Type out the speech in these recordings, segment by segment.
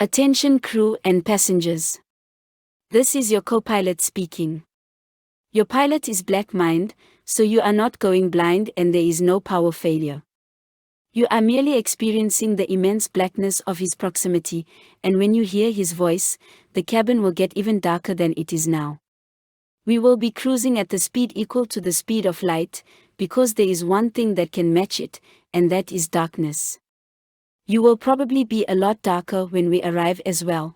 Attention crew and passengers. This is your co-pilot speaking. Your pilot is black mind, so you are not going blind and there is no power failure. You are merely experiencing the immense blackness of his proximity, and when you hear his voice, the cabin will get even darker than it is now. We will be cruising at the speed equal to the speed of light, because there is one thing that can match it, and that is darkness. You will probably be a lot darker when we arrive as well.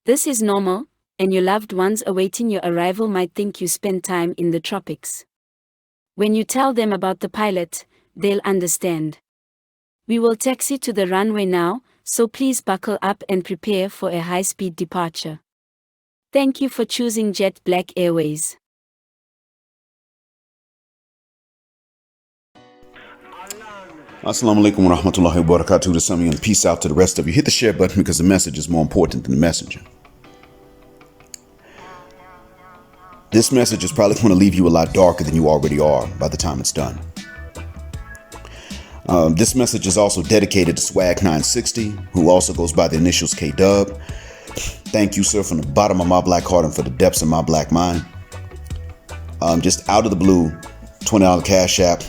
This is normal, and your loved ones awaiting your arrival might think you spend time in the tropics. When you tell them about the pilot, they'll understand. We will taxi to the runway now, so please buckle up and prepare for a high-speed departure. Thank you for choosing Jet Black Airways. Assalamu alaikum wa rahmatullahi wa barakatuh to some of you, and peace out to the rest of you. Hit the share button because the message is more important than the messenger. This message is probably going to leave you a lot darker than you already are by the time it's done. This message is also dedicated to Swag 960, who also goes by the initials K-Dub. Thank you, sir, from the bottom of my black heart and for the depths of my black mind. Just out of the blue, $20 Cash App.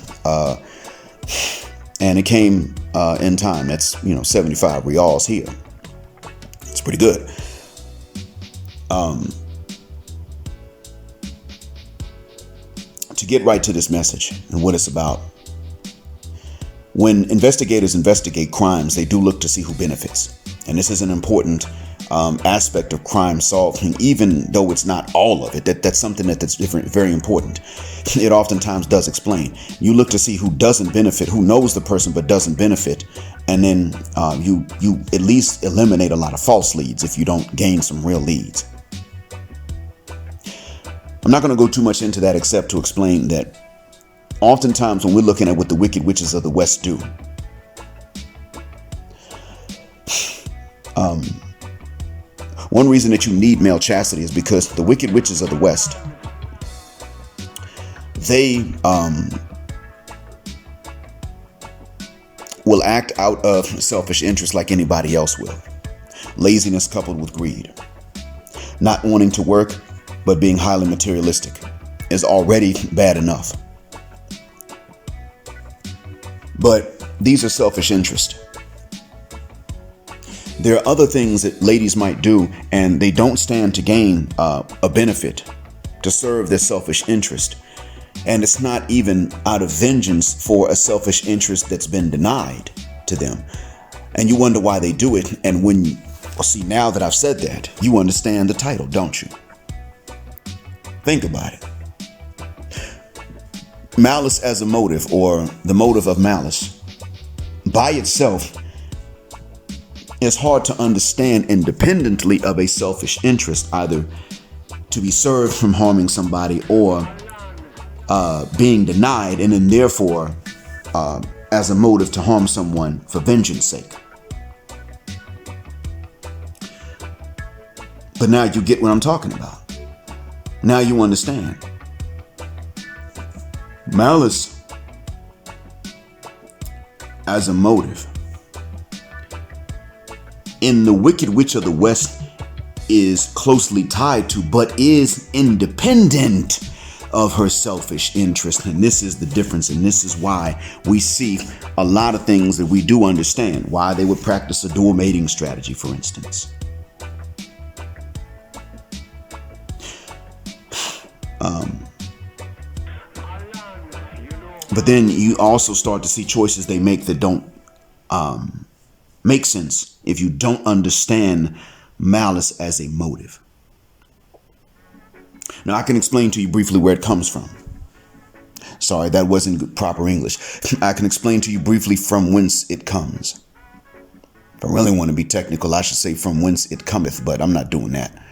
And it came in time. That's, 75 reals here. It's pretty good. To get right to this message and what it's about. When investigators investigate crimes, they do look to see who benefits. And this is an important aspect of crime solving, even though it's not all of it. That's something that's different, very important. It oftentimes does explain. You look to see who doesn't benefit, who knows the person but doesn't benefit, and then you at least eliminate a lot of false leads if you don't gain some real leads. I'm not going to go too much into that except to explain that oftentimes when we're looking at what the wicked witches of the West do, one reason that you need male chastity is because the wicked witches of the West, they will act out of selfish interest like anybody else will. Laziness coupled with greed. Not wanting to work, but being highly materialistic is already bad enough. But these are selfish interests. There are other things that ladies might do, and they don't stand to gain a benefit to serve their selfish interest. And it's not even out of vengeance for a selfish interest that's been denied to them. And you wonder why they do it. And when you see, now that I've said that, you understand the title, don't you? Think about it. Malice as a motive, or the motive of malice, by itself is hard to understand independently of a selfish interest, either to be served from harming somebody or being denied, and then therefore as a motive to harm someone for vengeance sake. But now you get what I'm talking about. Now you understand. Malice as a motive in the wicked witch of the West is closely tied to, but is independent of her selfish interest. And this is the difference. And this is why we see a lot of things that we do understand. Why they would practice a dual mating strategy, for instance. But then you also start to see choices they make that don't make sense if you don't understand malice as a motive. Now, I can explain to you briefly where it comes from. Sorry, that wasn't proper English. I can explain to you briefly from whence it comes. If I really want to be technical, I should say from whence it cometh, but I'm not doing that.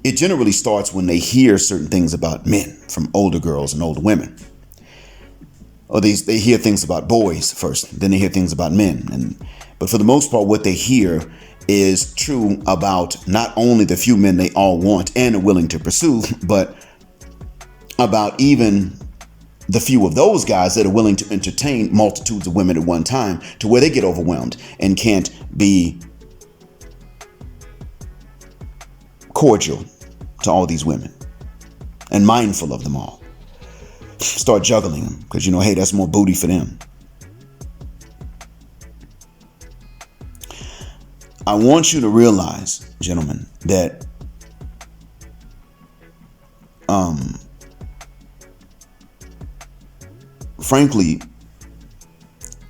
It generally starts when they hear certain things about men from older girls and older women. Or they hear things about boys first, then they hear things about men. But for the most part, what they hear is true about not only the few men they all want and are willing to pursue, but about even the few of those guys that are willing to entertain multitudes of women at one time to where they get overwhelmed and can't be cordial to all these women and mindful of them all. Start juggling them because, hey, that's more booty for them. I want you to realize, gentlemen, that frankly,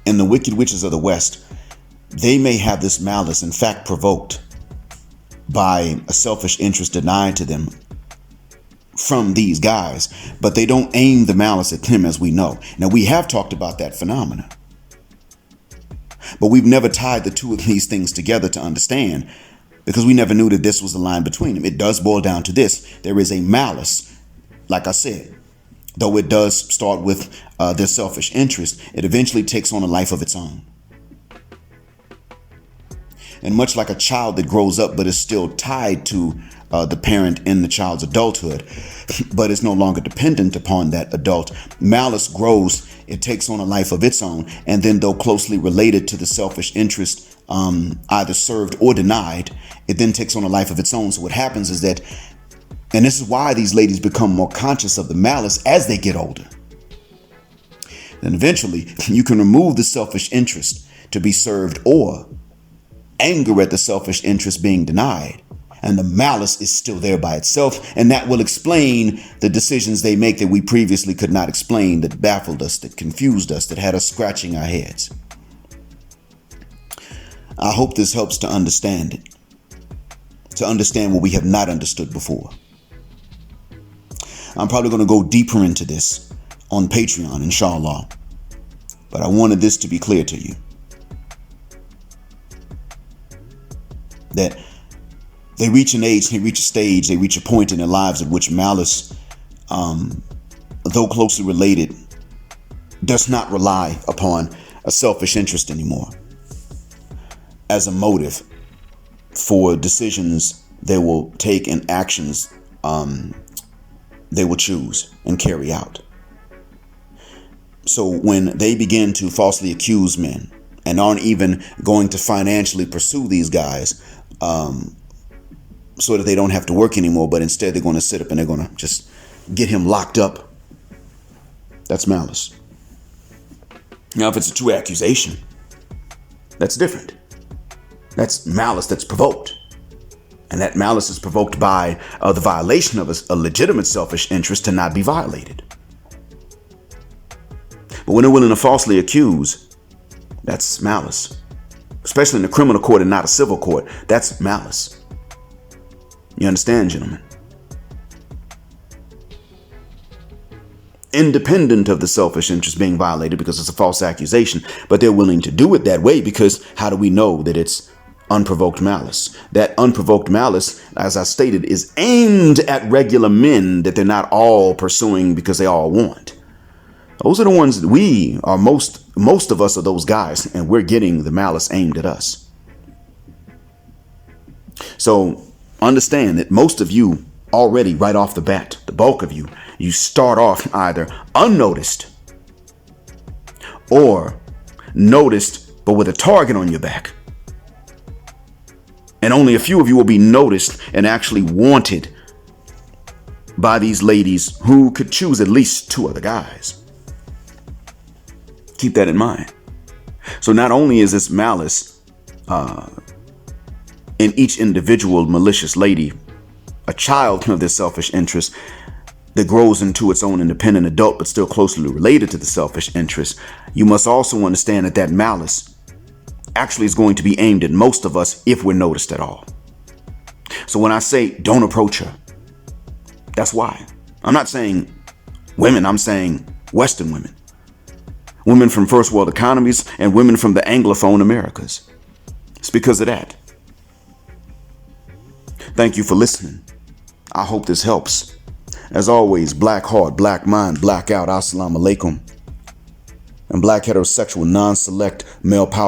in the wicked witches of the West, they may have this malice, in fact, provoked by a selfish interest denied to them from these guys, but they don't aim the malice at them, as we know. Now, we have talked about that phenomena, but we've never tied the two of these things together to understand, because we never knew that this was the line between them. It does boil down to this. There is a malice, like I said. Though it does start with their selfish interest, it eventually takes on a life of its own. And much like a child that grows up but is still tied to the parent in the child's adulthood, but is no longer dependent upon that adult, malice grows, it takes on a life of its own, and then though closely related to the selfish interest, either served or denied, it then takes on a life of its own. So what happens is that, and this is why these ladies become more conscious of the malice as they get older. Then eventually you can remove the selfish interest to be served or anger at the selfish interest being denied. And the malice is still there by itself. And that will explain the decisions they make that we previously could not explain, that baffled us, that confused us, that had us scratching our heads. I hope this helps to understand it, to understand what we have not understood before. I'm probably going to go deeper into this on Patreon, inshallah. But I wanted this to be clear to you. That they reach an age, they reach a stage, they reach a point in their lives at which malice, though closely related, does not rely upon a selfish interest anymore as a motive for decisions they will take and actions they will choose and carry out. So when they begin to falsely accuse men and aren't even going to financially pursue these guys so that they don't have to work anymore, but instead they're going to sit up and they're going to just get him locked up, that's malice. Now, if it's a true accusation, that's different. That's malice that's provoked. And that malice is provoked by the violation of a legitimate selfish interest to not be violated. But when they're willing to falsely accuse, that's malice. Especially in the criminal court and not a civil court, that's malice. You understand, gentlemen? Independent of the selfish interest being violated because it's a false accusation, but they're willing to do it that way because how do we know that it's unprovoked malice? That unprovoked malice, as I stated, is aimed at regular men that they're not all pursuing because they all want. Those are the ones that we are most of us are those guys, and we're getting the malice aimed at us. So understand that most of you already right off the bat, the bulk of you start off either unnoticed or noticed, but with a target on your back. And only a few of you will be noticed and actually wanted by these ladies who could choose at least two other guys. Keep that in mind. So not only is this malice in each individual malicious lady a child of their selfish interest that grows into its own independent adult but still closely related to the selfish interest, you must also understand that that malice actually is going to be aimed at most of us if we're noticed at all. So when I say don't approach her, that's why. I'm not saying women, I'm saying Western women. Women from first world economies and women from the Anglophone Americas. It's because of that. Thank you for listening. I hope this helps. As always, black heart, black mind, black out. Assalamu alaikum. And black heterosexual, non-select, male power.